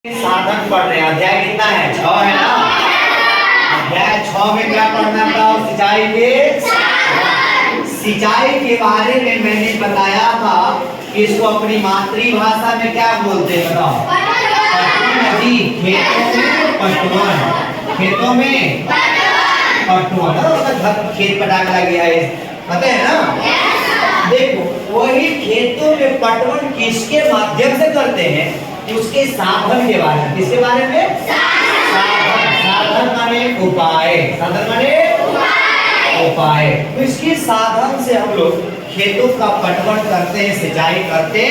साधन पढ़ रहे हैं। अध्याय कितना है? 6 है ना। अध्याय 6 में क्या पढ़ना था? सिंचाई के बारे में मैंने बताया था कि इसको अपनी मातृभाषा में क्या बोलते हैं बताओ? पटवन नदी। खेतों में पटवन। खेत पटा के लग गया है, पता है ना? देखो वही खेतों में पटवन किसके माध्यम से करते हैं, उसके साधन के बारे में। किसके बारे में? साधन माने उपाय। साधन माने उपाय। तो इसके साधन से हम लोग खेतों का पटवन करते हैं, सिंचाई करते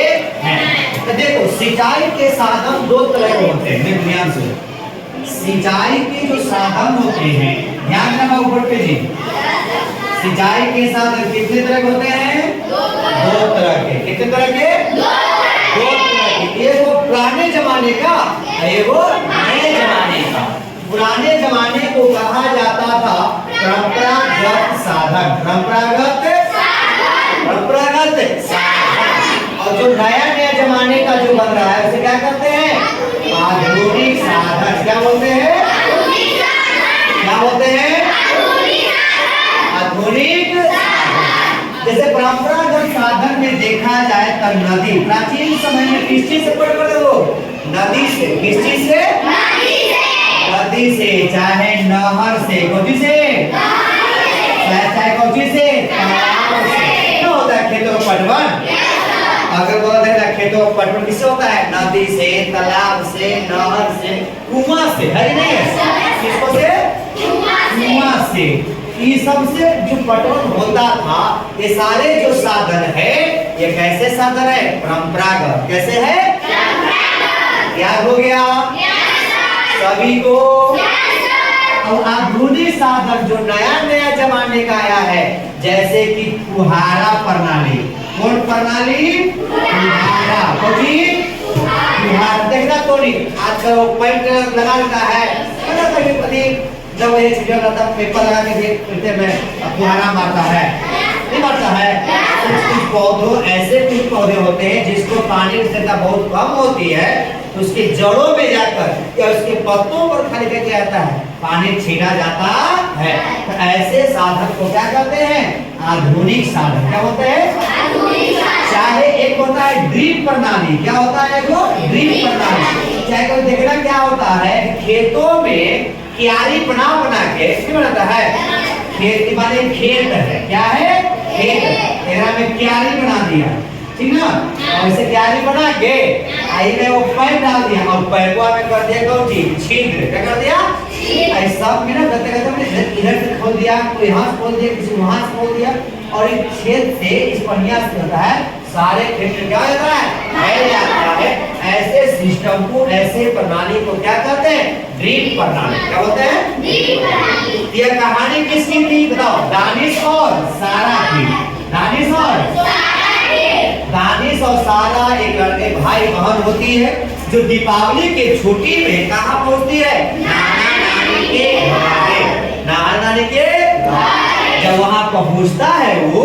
हैं। तो देखो सिंचाई के साधन दो तरह के होते हैं। ध्यान से, सिंचाई के जो साधन होते हैं, ध्यान रखना ऊपर पे जी। सिंचाई के साधन कितने तरह के होते हैं? दो तरह के। कितने तरह के? दो तरह के। एक वो पुराने जमाने का, एक वो नए जमाने का। पुराने जमाने को कहा जाता था परंपरागत साधन। परंपरागत साधन। और जो नया जमाने का जो बन रहा है उसे क्या कहते हैं? आधुनिक साधन। क्या बोलते हैं? क्या बोलते हैं? आधुनिक। जैसे परंपरागत साधन में देखा जाए तो नदी, प्राचीन समय में किस चीज से पकड़े हो? नदी से। किस चीज से? नदी से, चाहे नहर से, कौन से? चाहे कौन से? तालाब से। क्या होता है खेतों का पटवन? अगर बोलते हैं खेतों का पटवन किससे होता है? नदी से, तालाब से, नहर से, कुआं से। है नहीं? किसको से? कुआं से। ये सबसे जो पटवन होता था, ये सारे जो साधन है, ये कैसे साधन है? परंपरागत। कैसे है? क्या हो गया सभी को? और आधुनिक साधन जो नया जमाने का आया है, जैसे कि फुहारा प्रणाली। कौन प्रणाली? फुहारा। फुहारा देखना तो नहीं, आजकल पैंट लगा लेता है, जब ये चीजें रहता पेपर लगा के में फुहारा मारता है, नहीं मारता है। कुछ पौधों ऐसे कुछ पौधे होते हैं जिसको पानी की आवश्यकता बहुत कम होती है, तो उसके जड़ों में जाकर या उसके पत्तों पर खाली करके आता है, पानी छीना जाता है। तो ऐसे साधन को क्या कहते हैं? आधुनिक साधन। क्या होते हैं? चाहे एक होता है ड्रिप प्रणाली। क्या होता है? ड्रिप प्रणाली। चाहे कोई देखना क्या होता है, खेतों में क्यारी बना के क्या बनाता है? खेत माने खेत है। क्या है? खेत। तेरा में क्यारी बना दिया, ठीक ना? और इसे क्यारी बना के आई में वो पाइप डाल दिया और पाइपवा में कर दिया कौन चीज? छिद्र। क्या कर दिया? ऐसा में ना करते इधर से खोल दिया, कोई यहाँ से खोल दिया, किसी वहां से खोल दिया, और इस छेद से इस पहिया से होता है सारे खेत में क्या होता है? फैल जाता है। ऐसे सिस्टम को, ऐसे प्रणाली को क्या कहते हैं? ड्रिप प्रणाली। क्या बोलते हैं? ड्रिप प्रणाली। यह कहानी किसकी थी बताओ? दानिश और सारा की। दानिश और सारा एक लड़के भाई बहन होती है, जो दीपावली के छुट्टी में कहाँ पहुँचती है? नाना नानी के घर। नाना नानी के जब वहाँ पहुँचता है वो,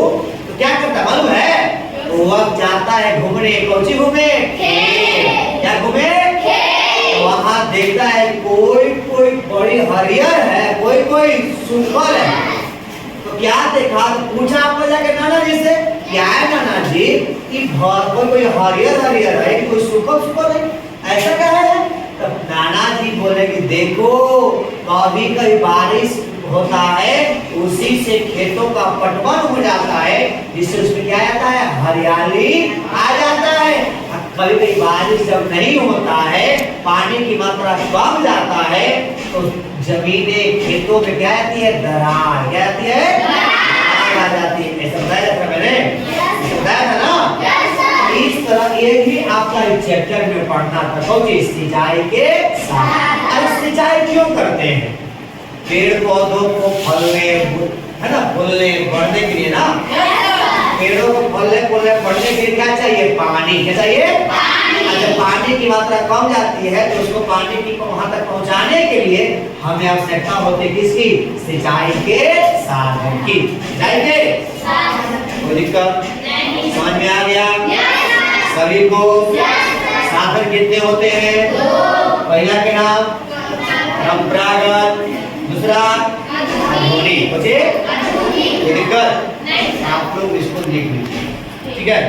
तो क्या करता मालूम है? वो अब जाता है घूमने। कौन घूमे? क्या घूमे? तो वहाँ देखता है कोई बड़ी हरियर है, कोई सुखल है। तो क्या देखा? तो पूछा आपको जाके नाना जी से, क्या है नाना जी कि कोई हरियर है, कोई सुखल है, ऐसा क्या है? तो नाना जी बोले कि देखो कभी बारिश होता है, उसी से खेतों का पटवन हो जाता है, जिससे उसमें क्या आता है? हरियाली आ जाता है। कभी बारिश जब नहीं होता है, पानी की मात्रा कम जाता है, तो जमीनें खेतों में क्या आती है? दरार। क्या आती है? दरार आ जाती है। ऐसा बताया था मैंने, बताया था ना? इस तरह ये भी आपका चैप्टर में पढ़ना था। कौन चीज? सिंचाई के साथ। अब सिंचाई क्यों करते हैं? पेड़ पौधों को फलने, है ना, फूलने बढ़ने के लिए ना, पेड़ों को फलने बढ़ने के लिए क्या चाहिए? पानी। क्या चाहिए? जब पानी की मात्रा कम जाती है, तो उसको पानी की वहां तक पहुंचाने के लिए हमें आवश्यकता होती है किसकी? सिंचाई के साधन की। सिंचाई के कोई दिक्कत? समझ में आ गया सभी को? साधन कितने होते हैं? पहला के नाम परंपरागत, दूसरा आधुनिक, ये दिक्कत आप लोग इसको देख लीजिए, ठीक है।